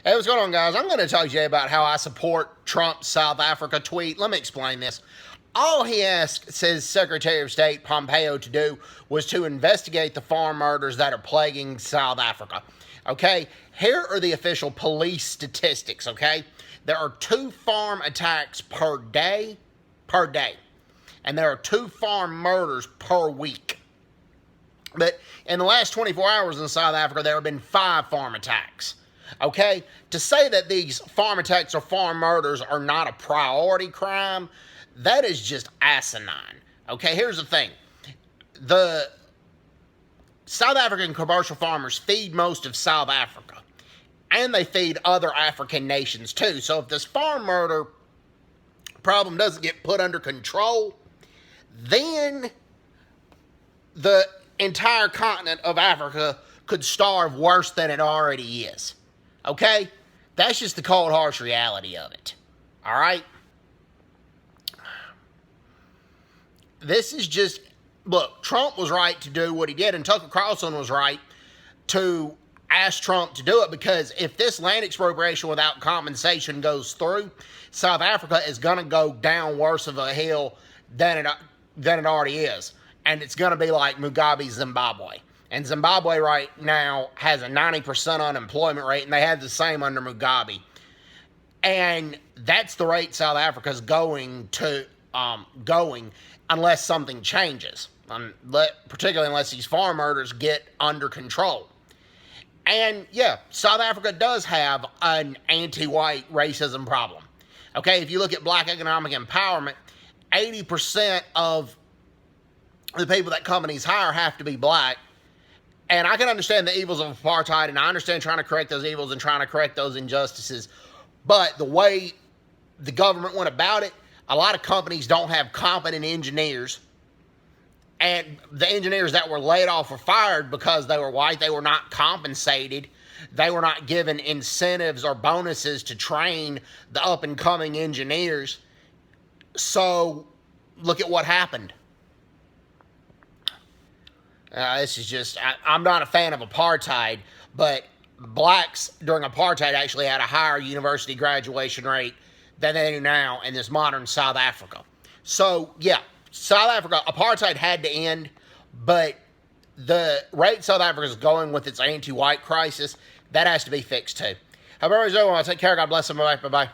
Hey, what's going on, guys? I'm going to talk to you about how I support Trump's South Africa tweet. Let me explain this. All he asked, says Secretary of State Pompeo, to do was to investigate the farm murders that are plaguing South Africa. Okay, here are the official police statistics, okay? There are 2 farm attacks per day, and there are 2 farm murders per week. But in the last 24 hours in South Africa, there have been 5 farm attacks. Okay? To say that these farm attacks or farm murders are not a priority crime, that is just asinine. Okay? Here's the thing. The South African commercial farmers feed most of South Africa, and they feed other African nations too. So if this farm murder problem doesn't get put under control, then the entire continent of Africa could starve worse than it already is. Okay? That's just the cold, harsh reality of it. All right? This is just, look, Trump was right to do what he did, and Tucker Carlson was right to ask Trump to do it, because if this land expropriation without compensation goes through, South Africa is going to go down worse of a hill than it already is. And it's going to be like Mugabe's Zimbabwe. And Zimbabwe right now has a 90% unemployment rate, and they had the same under Mugabe. And that's the rate South Africa's going unless something changes, particularly unless these farm murders get under control. And yeah, South Africa does have an anti-white racism problem. Okay, if you look at black economic empowerment, 80% of the people that companies hire have to be black. And I can understand the evils of apartheid, and I understand trying to correct those evils and trying to correct those injustices. But the way the government went about it, a lot of companies don't have competent engineers. And the engineers that were laid off or fired because they were white, they were not compensated. They were not given incentives or bonuses to train the up-and-coming engineers. So look at what happened. This is just, I'm not a fan of apartheid, but blacks during apartheid actually had a higher university graduation rate than they do now in this modern South Africa. So, yeah, South Africa, apartheid had to end, but the rate South Africa is going with its anti-white crisis, that has to be fixed too. However, everybody's doing, take care. God bless them. Bye-bye.